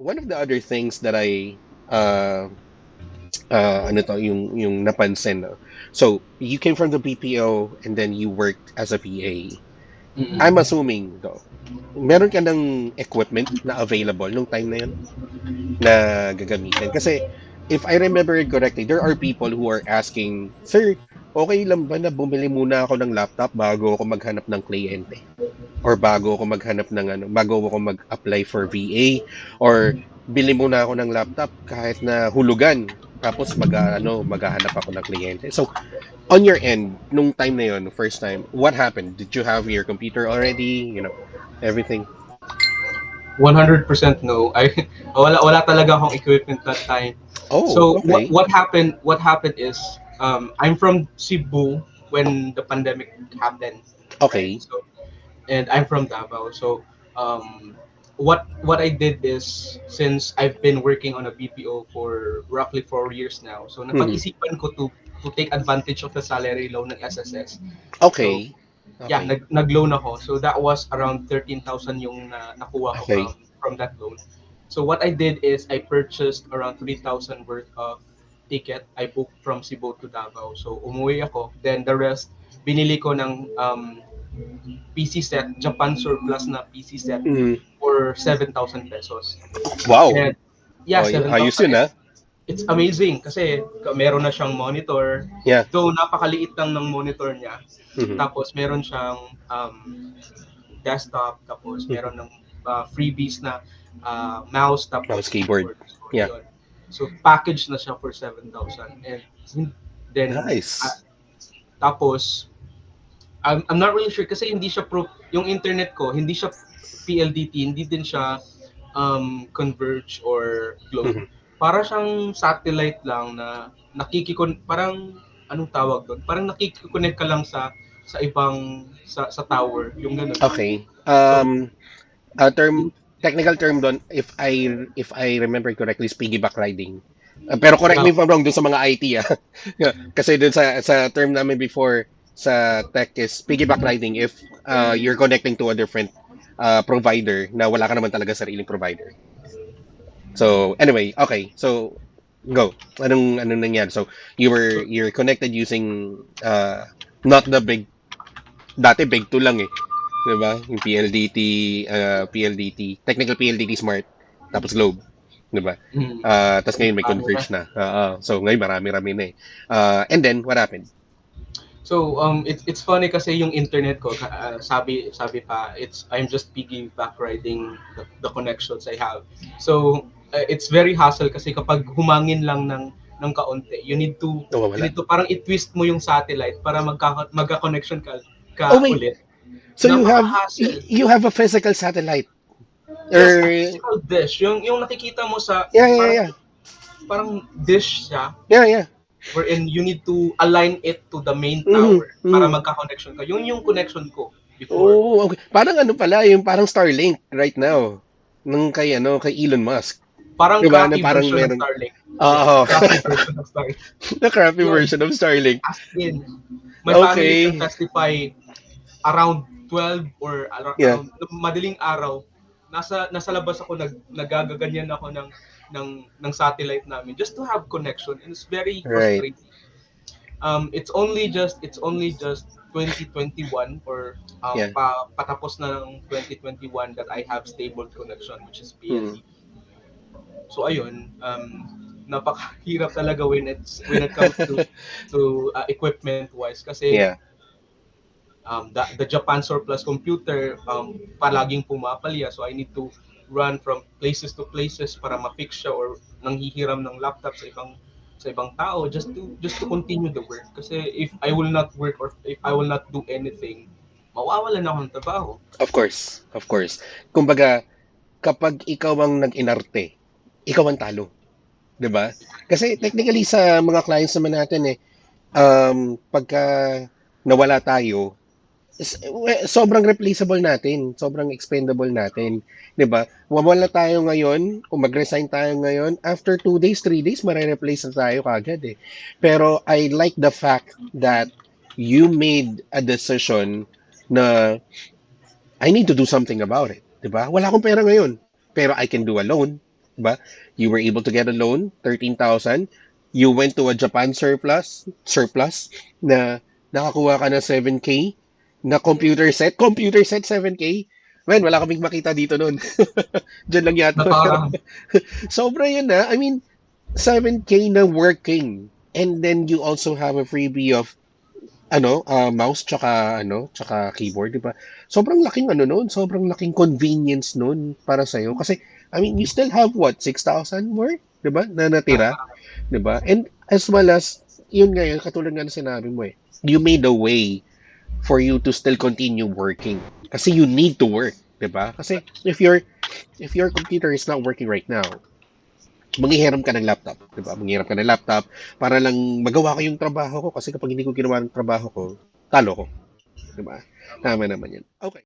one of the other things that I uh ano to yung napansin, no? So you came from the BPO and then you worked as a VA. I'm Mm-mm. assuming though, meron ka ng equipment na available nung time na yun na gagamitin. Kasi if I remember it correctly, there are people who are asking, Sir, okay lang ba na bumili muna ako ng laptop bago ako maghanap ng kliyente? Or bago ako maghanap ng ano, bago ako mag-apply for VA? Or bili muna ako ng laptop kahit na hulugan tapos maghahanap ako ng kliyente. So, on your end, nung time na yon, first time, what happened? Did you have your computer already? Everything? 100% no. Wala talaga akong equipment that time. Oh, So okay. what happened is I'm from Cebu when the pandemic happened, right? Okay. So and I'm from Davao. So um, what I did is, since I've been working on a BPO for roughly 4 years now, so Mhm. napag-isipan ko to take advantage of the salary loan ng SSS. So Okay. yeah, Okay. nag-loan ako. So that was around 13,000 yung nakuha ko Okay. from that loan. So what I did is I purchased around 3,000 worth of ticket. I booked from Cebu to Davao. So umuwi ako. Then the rest, binili ko ng PC set, Japan surplus na PC set Mhm. for 7,000 pesos. Wow. And yeah, Oh, ayos 7,000. yun, ah. It's amazing kasi meron na siyang monitor. Yeah. Though napakaliit lang ng monitor niya. Mhm. Tapos meron siyang desktop, tapos Mhm. meron ng freebies na mouse, Mouse tapos keyboard. keyboard. So, Yeah. yun. So, package na siya for 7,000. And then, Nice. tapos, I'm not really sure kasi hindi siya yung internet ko, hindi siya PLDT, hindi din siya Converge or Globe. Mhm. Para siyang satellite lang na parang anong tawag doon? Parang nakikiconnect ka lang sa ibang sa tower, yung ganun. Okay. So, Term technical term doon, if I remember correctly, is piggyback riding. Pero correct yeah, me if I'm wrong dun sa mga IT, ah. Kasi dun sa term namin before sa tech is piggyback riding if you're connecting to a different provider na wala ka naman talaga sariling provider. So anyway, okay. So go. Anong nangyari? So so you're connected using not the big dati big 2 lang eh. 'Di ba? Yung PLDT, technical PLDT Smart, tapos Globe, 'di ba? mm, Tapos ngayon may ano na. Converge na. So ngayon marami-rami na eh. And then what happened? So it's funny kasi yung internet ko, sabi pa, I'm just piggyback riding the connections I have. So it's very hassle kasi kapag humangin lang ng kaunti, you Nawawala. need to parang i-twist mo yung satellite para magka-connection Oh ka wait. ulit. So Napaka-hassle. you have a physical satellite Yes, a or physical dish. Yung nakikita mo sa yeah, yeah, parang yeah. parang dish siya, Yeah, yeah. wherein you need to align it to the main Mhm. tower para Mhm. magka-connection ka. Yun yung connection ko before. Oh, okay. Parang ano pala, yung parang Starlink right now. Nung kay Elon Musk. Parang 'Di ba? Na crappy parang version ng meron. Starlink. Yeah, Oo. crappy version ng Starlink. The crappy Yun, version of Starlink. as in, my family can Okay. testify around 12 or Yeah. around madaling araw, nasa labas ako, nagagaganyan ako ng satellite namin just to have connection, and it's very Right. frustrating. It's only just 2021 or Yeah. patapos na ng 2021 that I have stable connection, which is Hmm. PLD. So ayun, napakahirap talaga when it comes to equipment wise kasi Yeah. the Japan surplus computer palaging pumapalya, so I need to run from places to places para ma-fix siya, or nanghihiram ng laptop sa ibang tao just to continue the work, kasi if I will not work or if I will not do anything, mawawalan ako ng trabaho. Of course. Of course. Kumbaga, kapag ikaw ang nag-inarte, ikaw ang talo. 'Di ba? Kasi technically sa mga clients naman natin eh, pagka nawala tayo, sobrang replaceable natin, sobrang expendable natin, 'di ba? Mawala tayo ngayon, kung mag-resign tayo ngayon, after 2 days, 3 days, mare-replace na tayo kagad eh. Pero I like the fact that you made a decision na I need to do something about it, 'di ba? Wala akong pera ngayon, pero I can do a loan, ba? You were able to get a loan, 13,000. You went to a Japan surplus na nakakuha ka ng 7K na computer set 7K. Man, wala kaming makita dito noon. Diyan lang yata. Naparang, Sobra yun na. I mean, 7K na working. And then you also have a freebie of mouse tsaka keyboard, 'di ba? Sobrang laking sobrang laking convenience noon para sa kasi I mean, you still have what, 6,000 more, 'di ba? Na natira, 'di ba? And as well as yun nga yun, katulad nga ng sinabi mo you made a way for you to still continue working kasi you need to work, 'di ba? Kasi if your computer is not working right now, manghihiram ka ng laptop, 'di ba? Manghihiram ka ng laptop para lang magawa ko yung trabaho ko kasi kapag hindi ko ginawa ng trabaho ko, talo ko, 'di ba? Tama naman 'yan. Okay.